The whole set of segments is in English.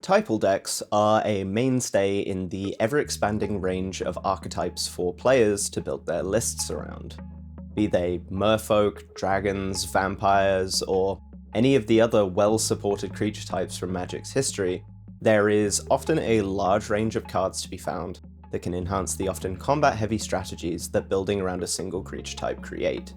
Typal decks are a mainstay in the ever-expanding range of archetypes for players to build their lists around. Be they merfolk, dragons, vampires, or any of the other well-supported creature types from Magic's history, there is often a large range of cards to be found that can enhance the often combat-heavy strategies that building around a single creature type create.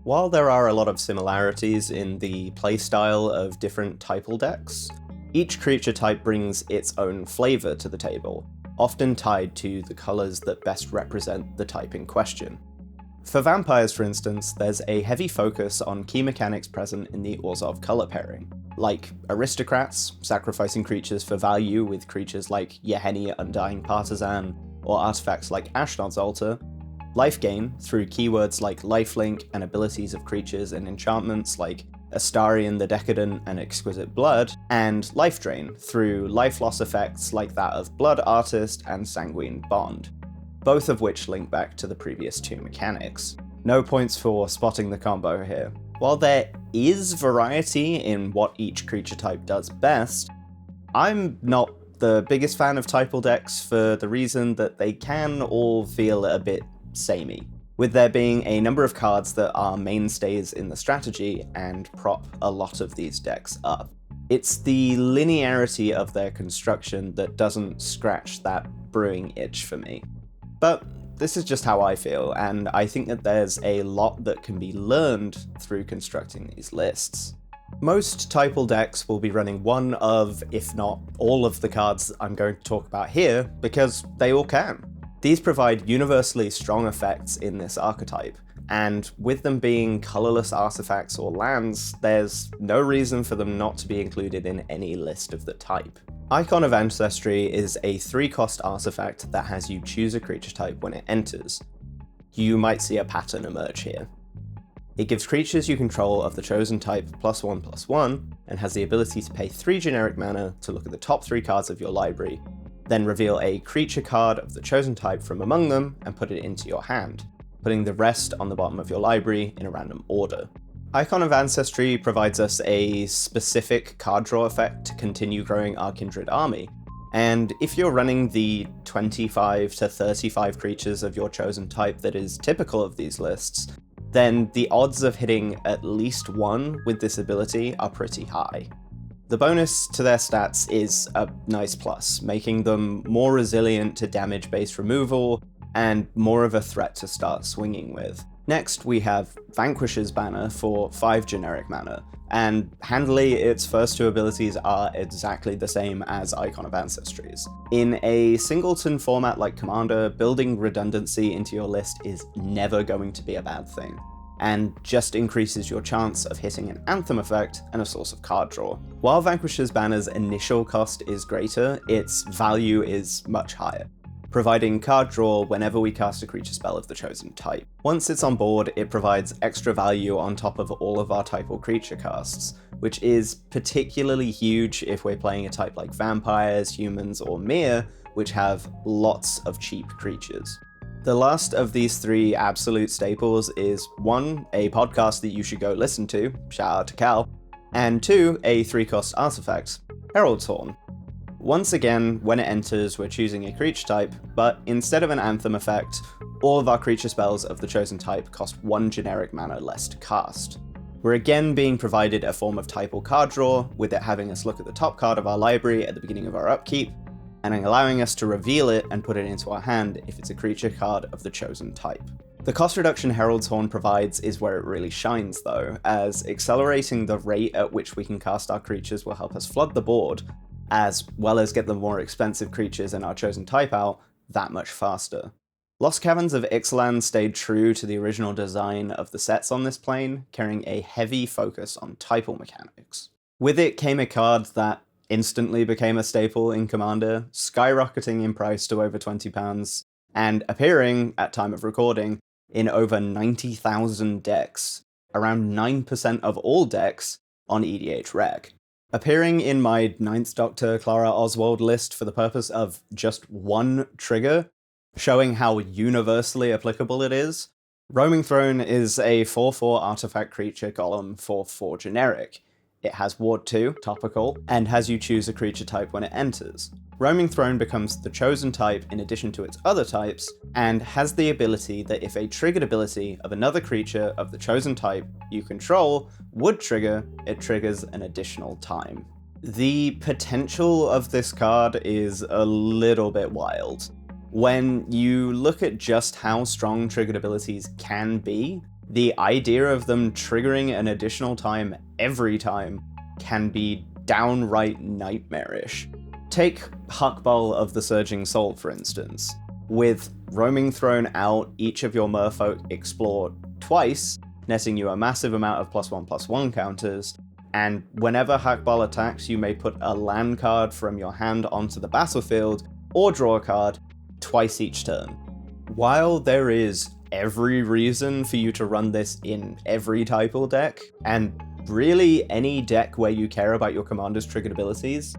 While there are a lot of similarities in the playstyle of different Typal decks, each creature type brings its own flavor to the table, often tied to the colors that best represent the type in question. For vampires, for instance, there's a heavy focus on key mechanics present in the Orzhov color pairing, like aristocrats, sacrificing creatures for value with creatures like Yeheni Undying Partisan, or artifacts like Ashnod's Altar, life gain through keywords like lifelink and abilities of creatures and enchantments like Astarion the Decadent and Exquisite Blood, and life drain through life loss effects like that of Blood Artist and Sanguine Bond, both of which link back to the previous two mechanics. No points for spotting the combo here. While there is variety in what each creature type does best, I'm not the biggest fan of Typal decks for the reason that they can all feel a bit samey, with there being a number of cards that are mainstays in the strategy and prop a lot of these decks up. It's the linearity of their construction that doesn't scratch that brewing itch for me. But this is just how I feel, and I think that there's a lot that can be learned through constructing these lists. Most Typal decks will be running one of, if not all of the cards I'm going to talk about here, because they all can. These provide universally strong effects in this archetype, and with them being colorless artifacts or lands, there's no reason for them not to be included in any list of the type. Icon of Ancestry is a 3-cost artifact that has you choose a creature type when it enters. You might see a pattern emerge here. It gives creatures you control of the chosen type +1/+1, and has the ability to pay 3 generic mana to look at the top 3 cards of your library, then reveal a creature card of the chosen type from among them and put it into your hand, putting the rest on the bottom of your library in a random order. Icon of Ancestry provides us a specific card draw effect to continue growing our Kindred army, and if you're running the 25 to 35 creatures of your chosen type that is typical of these lists, then the odds of hitting at least one with this ability are pretty high. The bonus to their stats is a nice plus, making them more resilient to damage-based removal, and more of a threat to start swinging with. Next, we have Vanquisher's Banner for 5 generic mana, and handily, its first 2 abilities are exactly the same as Icon of Ancestry's. In a singleton format like Commander, building redundancy into your list is never going to be a bad thing, and just increases your chance of hitting an Anthem effect and a source of card draw. While Vanquisher's Banner's initial cost is greater, its value is much higher, providing card draw whenever we cast a creature spell of the chosen type. Once it's on board, it provides extra value on top of all of our Typal creature casts, which is particularly huge if we're playing a type like vampires, humans, or Mir, which have lots of cheap creatures. The last of these 3 absolute staples is 1, a podcast that you should go listen to, shout out to Cal, and 2, a 3-cost artifact, Herald's Horn. Once again, when it enters, we're choosing a creature type, but instead of an Anthem effect, all of our creature spells of the chosen type cost 1 generic mana less to cast. We're again being provided a form of Typal card draw, with it having us look at the top card of our library at the beginning of our upkeep, and allowing us to reveal it and put it into our hand if it's a creature card of the chosen type. The cost reduction Herald's Horn provides is where it really shines though, as accelerating the rate at which we can cast our creatures will help us flood the board, as well as get the more expensive creatures in our chosen type out that much faster. Lost Caverns of Ixalan stayed true to the original design of the sets on this plane, carrying a heavy focus on Typal mechanics. With it came a card that instantly became a staple in Commander, skyrocketing in price to over £20, and appearing, at time of recording, in over 90,000 decks, around 9% of all decks on EDH Rec. Appearing in my 9th Doctor Clara Oswald list for the purpose of just 1 trigger, showing how universally applicable it is, Roaming Throne is a 4/4 artifact creature golem for 4 generic, It has Ward 2, topical, and has you choose a creature type when it enters. Roaming Throne becomes the chosen type in addition to its other types, and has the ability that if a triggered ability of another creature of the chosen type you control would trigger, it triggers an additional time. The potential of this card is a little bit wild. When you look at just how strong triggered abilities can be, the idea of them triggering an additional time every time can be downright nightmarish. Take Huckball of the Surging Soul, for instance. With Roaming Throne out, each of your merfolk explore twice, netting you a massive amount of +1/+1 counters, and whenever Huckball attacks, you may put a land card from your hand onto the battlefield, or draw a card, twice each turn. While there is every reason for you to run this in every Typal deck, and really any deck where you care about your commander's triggered abilities,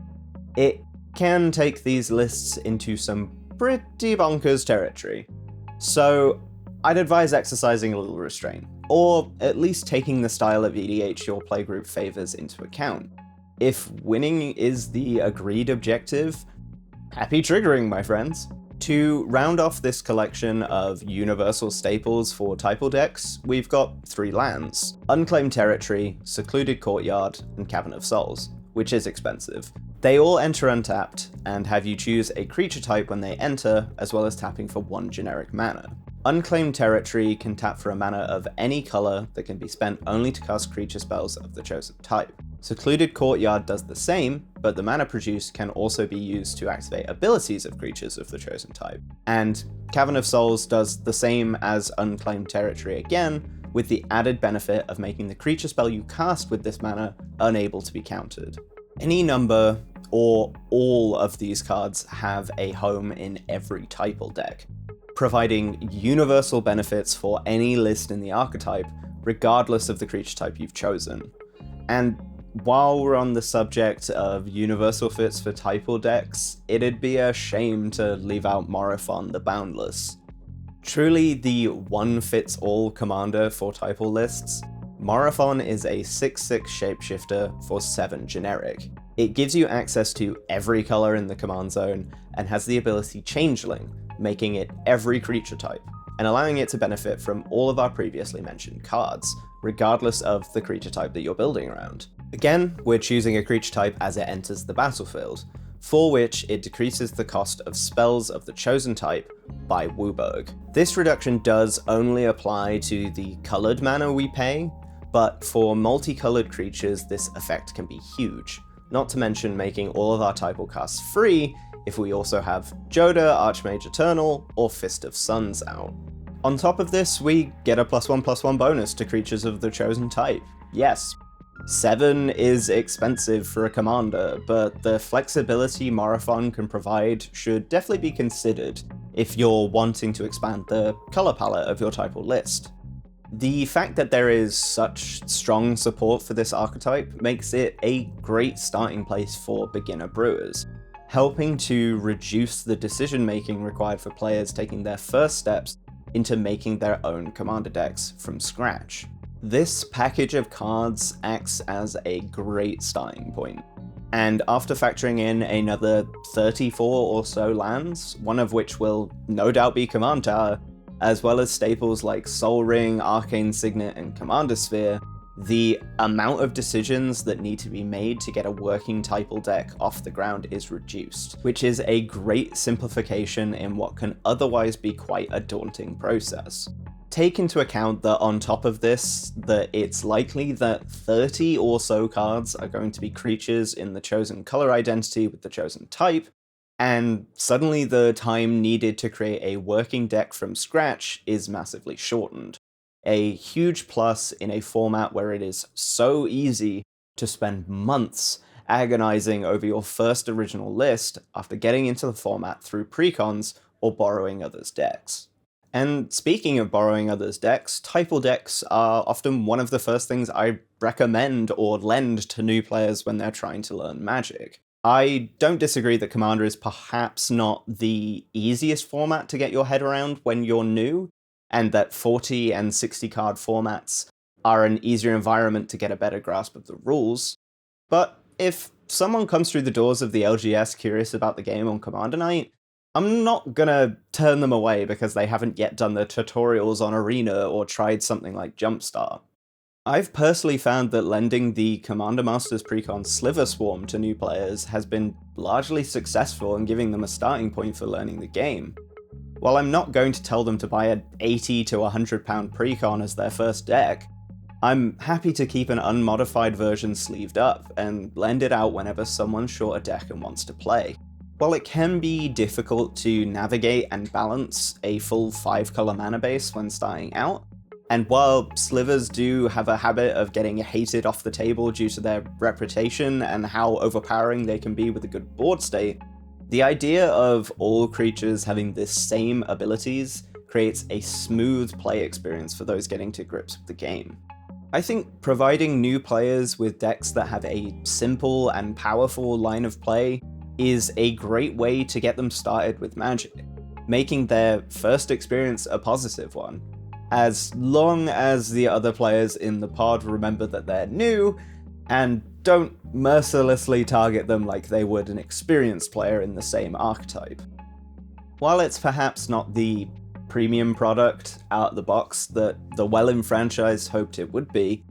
it can take these lists into some pretty bonkers territory. So I'd advise exercising a little restraint, or at least taking the style of EDH your playgroup favors into account. If winning is the agreed objective, happy triggering, my friends. To round off this collection of universal staples for Typal decks, we've got 3 lands: Unclaimed Territory, Secluded Courtyard, and Cavern of Souls, which is expensive. They all enter untapped, and have you choose a creature type when they enter, as well as tapping for 1 generic mana. Unclaimed Territory can tap for a mana of any color that can be spent only to cast creature spells of the chosen type. Secluded Courtyard does the same, but the mana produced can also be used to activate abilities of creatures of the chosen type. And Cavern of Souls does the same as Unclaimed Territory again, with the added benefit of making the creature spell you cast with this mana unable to be countered. Any number, or all of these cards have a home in every Typal deck, providing universal benefits for any list in the archetype, regardless of the creature type you've chosen. And while we're on the subject of universal fits for Typal decks, it'd be a shame to leave out Morophon the Boundless. Truly the one-fits-all commander for Typal lists, Morophon is a 6/6 shapeshifter for 7 generic. It gives you access to every color in the command zone, and has the ability Changeling, making it every creature type, and allowing it to benefit from all of our previously mentioned cards, regardless of the creature type that you're building around. Again, we're choosing a creature type as it enters the battlefield, for which it decreases the cost of spells of the chosen type by WUBRG. This reduction does only apply to the colored mana we pay, but for multicolored creatures this effect can be huge, not to mention making all of our Typal casts free if we also have Joda, Archmage Eternal, or Fist of Suns out. On top of this, we get a +1/+1 bonus to creatures of the chosen type. Yes, 7 is expensive for a commander, but the flexibility Morophon can provide should definitely be considered if you're wanting to expand the color palette of your Typal list. The fact that there is such strong support for this archetype makes it a great starting place for beginner brewers, helping to reduce the decision-making required for players taking their first steps into making their own commander decks from scratch. This package of cards acts as a great starting point, and after factoring in another 34 or so lands, one of which will no doubt be Command Tower, as well as staples like Sol Ring, Arcane Signet, and Commander Sphere, the amount of decisions that need to be made to get a working Typal deck off the ground is reduced, which is a great simplification in what can otherwise be quite a daunting process. Take into account that on top of this, that it's likely that 30 or so cards are going to be creatures in the chosen color identity with the chosen type, and suddenly the time needed to create a working deck from scratch is massively shortened. A huge plus in a format where it is so easy to spend months agonizing over your first original list after getting into the format through precons or borrowing others' decks. And speaking of borrowing others' decks, Typal decks are often one of the first things I recommend or lend to new players when they're trying to learn Magic. I don't disagree that Commander is perhaps not the easiest format to get your head around when you're new, and that 40 and 60 card formats are an easier environment to get a better grasp of the rules, But if someone comes through the doors of the LGS curious about the game on Commander Night, I'm not gonna turn them away because they haven't yet done the tutorials on Arena or tried something like Jumpstart. I've personally found that lending the Commander Masters Precon Sliver Swarm to new players has been largely successful in giving them a starting point for learning the game. While I'm not going to tell them to buy a £80 to £100 Precon as their first deck, I'm happy to keep an unmodified version sleeved up and lend it out whenever someone's short a deck and wants to play. While it can be difficult to navigate and balance a full 5-color mana base when starting out, and while slivers do have a habit of getting hated off the table due to their reputation and how overpowering they can be with a good board state, the idea of all creatures having the same abilities creates a smooth play experience for those getting to grips with the game. I think providing new players with decks that have a simple and powerful line of play is a great way to get them started with Magic, making their first experience a positive one, as long as the other players in the pod remember that they're new and don't mercilessly target them like they would an experienced player in the same archetype. While it's perhaps not the premium product out of the box that the well-enfranchised hoped it would be,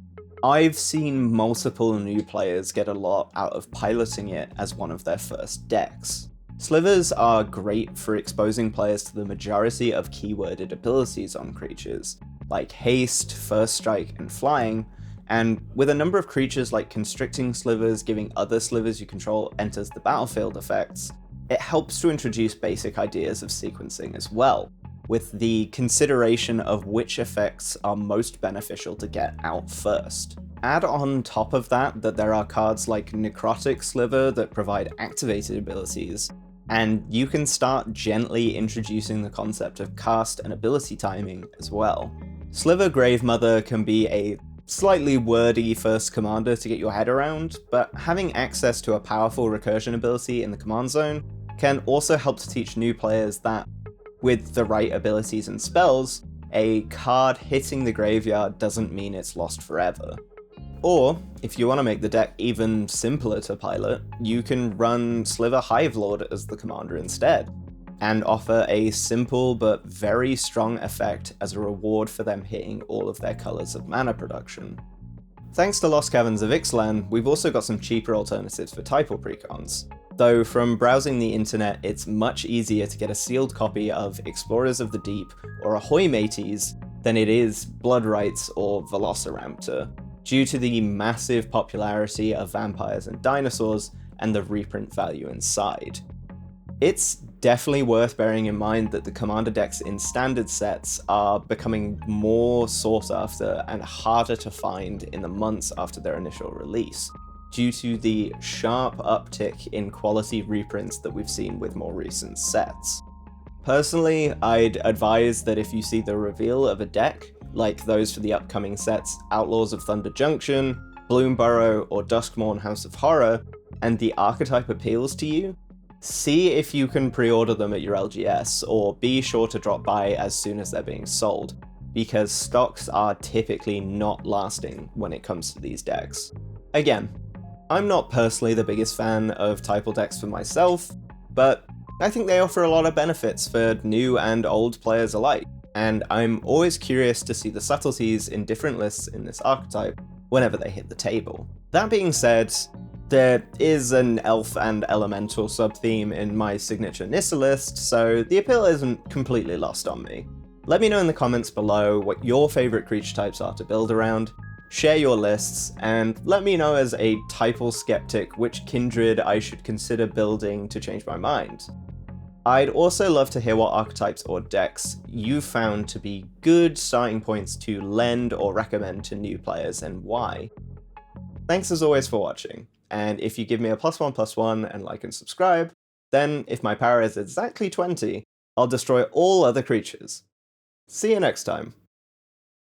I've seen multiple new players get a lot out of piloting it as one of their first decks. Slivers are great for exposing players to the majority of keyworded abilities on creatures, like haste, first strike, and flying, and with a number of creatures like constricting slivers giving other slivers you control enters the battlefield effects, it helps to introduce basic ideas of sequencing as well, with the consideration of which effects are most beneficial to get out first. Add on top of that there are cards like Necrotic Sliver that provide activated abilities, and you can start gently introducing the concept of cast and ability timing as well. Sliver Gravemother can be a slightly wordy first commander to get your head around, but having access to a powerful recursion ability in the command zone can also help to teach new players that, with the right abilities and spells, a card hitting the graveyard doesn't mean it's lost forever. Or, if you want to make the deck even simpler to pilot, you can run Sliver Hivelord as the commander instead, and offer a simple but very strong effect as a reward for them hitting all of their colors of mana production. Thanks to Lost Caverns of Ixalan, we've also got some cheaper alternatives for Typal Precons, though from browsing the internet it's much easier to get a sealed copy of Explorers of the Deep or Ahoy Mateys than it is Blood Rites or Velociraptor, due to the massive popularity of vampires and dinosaurs and the reprint value inside. It's definitely worth bearing in mind that the commander decks in standard sets are becoming more sought after and harder to find in the months after their initial release, due to the sharp uptick in quality reprints that we've seen with more recent sets. Personally, I'd advise that if you see the reveal of a deck, like those for the upcoming sets Outlaws of Thunder Junction, Bloomburrow, or Duskmorn House of Horror, and the archetype appeals to you, see if you can pre-order them at your LGS, or be sure to drop by as soon as they're being sold, because stocks are typically not lasting when it comes to these decks. Again, I'm not personally the biggest fan of Typal decks for myself, but I think they offer a lot of benefits for new and old players alike, and I'm always curious to see the subtleties in different lists in this archetype whenever they hit the table. That being said, there is an elf and elemental sub-theme in my signature Nissa list, so the appeal isn't completely lost on me. Let me know in the comments below what your favourite creature types are to build around, share your lists, and let me know as a Typal skeptic which kindred I should consider building to change my mind. I'd also love to hear what archetypes or decks you've found to be good starting points to lend or recommend to new players and why. Thanks as always for watching, and if you give me a +1/+1 and like and subscribe, then if my power is exactly 20, I'll destroy all other creatures. See you next time.